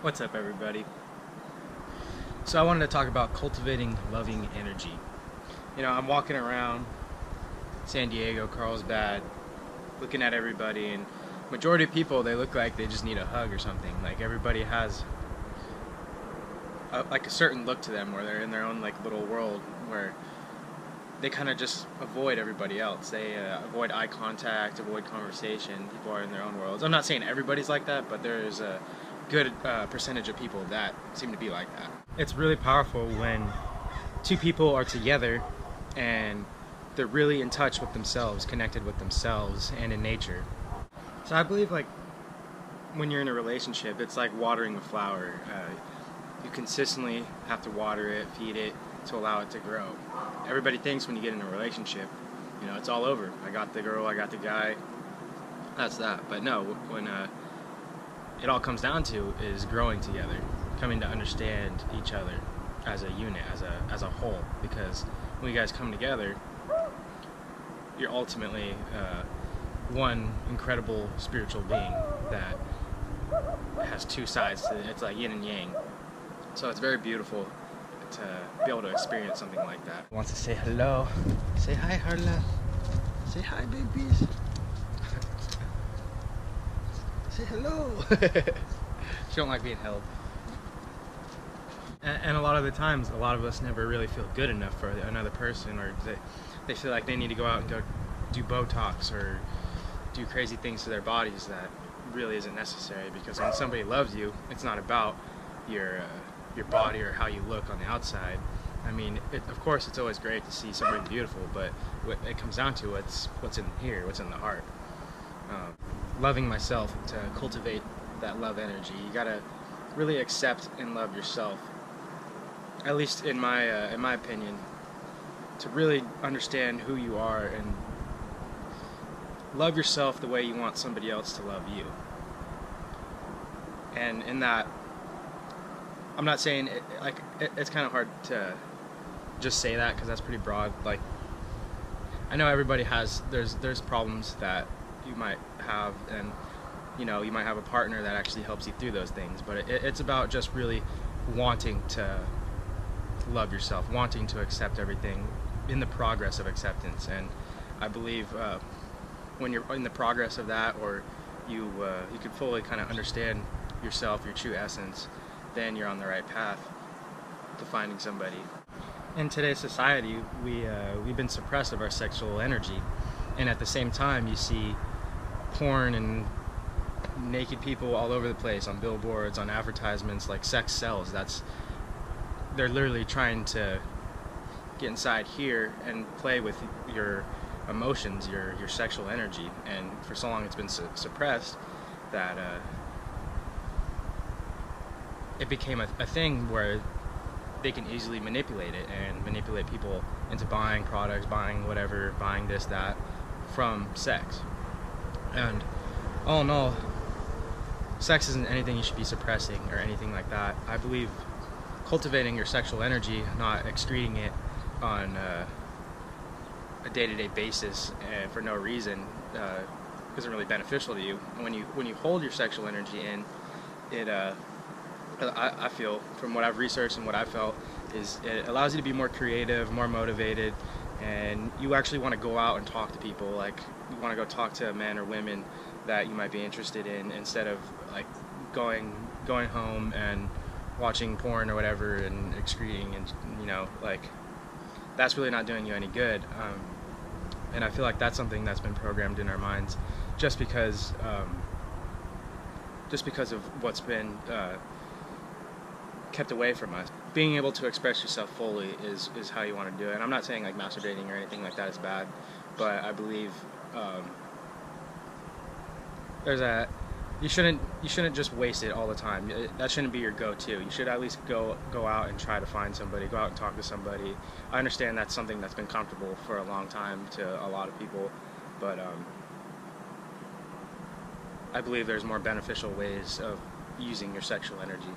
What's up, everybody? So I wanted to talk about cultivating loving energy. I'm walking around San Diego, Carlsbad, looking at everybody, and majority of people, they look like they just need a hug or something. Like everybody has a certain look to them, where they're in their own little world where they kind of just avoid everybody else. They avoid eye contact, avoid conversation. People are in their own worlds. I'm not saying everybody's like that, but there's a good percentage of people that seem to be like that. It's really powerful when two people are together and they're really in touch with themselves, connected with themselves and in nature. So I believe when you're in a relationship, it's like watering a flower. You consistently have to water it, feed it, to allow it to grow. Everybody thinks when you get in a relationship, it's all over. I got the girl, I got the guy, that's that. But no, when it all comes down to is growing together, coming to understand each other as a unit, as a whole. Because when you guys come together, you're ultimately one incredible spiritual being that has two sides to it. It's like yin and yang. So it's very beautiful to be able to experience something like that. Wants to say hello. Say hi, Harla. Say hi, babies. Say hello. She don't like being held. And a lot of the times, a lot of us never really feel good enough for another person, or they feel like they need to go out and go do Botox or do crazy things to their bodies that really isn't necessary. Because when somebody loves you, it's not about your body or how you look on the outside. I mean, of course, it's always great to see somebody beautiful, but what it comes down to what's in here, what's in the heart. Loving myself, to cultivate that love energy, you gotta really accept and love yourself. At least in my opinion, to really understand who you are and love yourself the way you want somebody else to love you. And in that, I'm not saying it's kind of hard to just say that because that's pretty broad. Like, I know everybody has there's problems that you might have, and you might have a partner that actually helps you through those things. But it's about just really wanting to love yourself, wanting to accept everything in the progress of acceptance. And I believe when you're in the progress of that, or you can fully kind of understand yourself, your true essence, then you're on the right path to finding somebody. In today's society, we've been suppressed of our sexual energy, and at the same time, you see porn and naked people all over the place on billboards, on advertisements. Like, sex sells. They're literally trying to get inside here and play with your emotions, your sexual energy, and for so long it's been suppressed that it became a thing where they can easily manipulate it and manipulate people into buying products, buying whatever, buying this, that, from sex. And all in all, sex isn't anything you should be suppressing or anything like that. I believe cultivating your sexual energy, not excreting it on a day-to-day basis and for no reason, isn't really beneficial to you. When you hold your sexual energy in, I feel, from what I've researched and what I've felt, is it allows you to be more creative, more motivated, and you actually want to go out and talk to people. Like, you want to go talk to men or women that you might be interested in, instead of going home and watching porn or whatever and excreting, and that's really not doing you any good. And I feel like that's something that's been programmed in our minds just because of what's been kept away from us. Being able to express yourself fully is how you want to do it. And I'm not saying masturbating or anything like that is bad, but I believe you shouldn't just waste it all the time. That shouldn't be your go-to. You should at least go out and try to find somebody, go out and talk to somebody. I understand that's something that's been comfortable for a long time to a lot of people, but I believe there's more beneficial ways of using your sexual energy.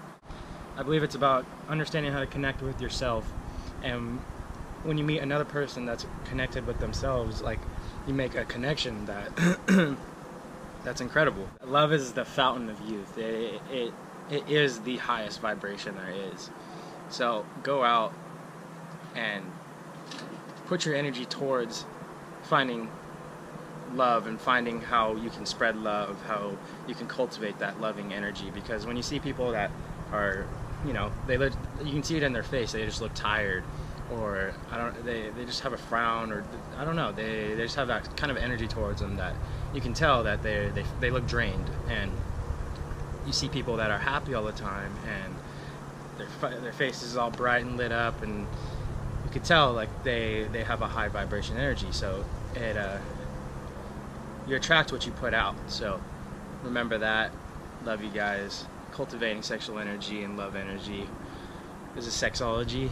I believe it's about understanding how to connect with yourself, and when you meet another person that's connected with themselves, you make a connection that that's incredible. Love is the fountain of youth. it is the highest vibration there is. So go out and put your energy towards finding love and finding how you can spread love, how you can cultivate that loving energy. Because when you see people that are, you know, you can see it in their face, they just look tired, or they just have a frown, or I don't know, they just have that kind of energy towards them that you can tell that they look drained. And you see people that are happy all the time and their face is all bright and lit up, and you could tell like they have a high vibration energy. So it you attract what you put out. So remember that. Love you guys. Cultivating sexual energy and love energy. This is sexology.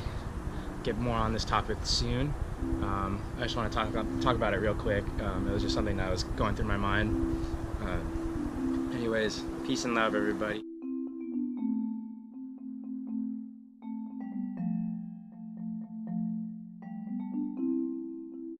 Get more on this topic soon. I just want to talk about it real quick. It was just something that was going through my mind. Anyways, peace and love, everybody.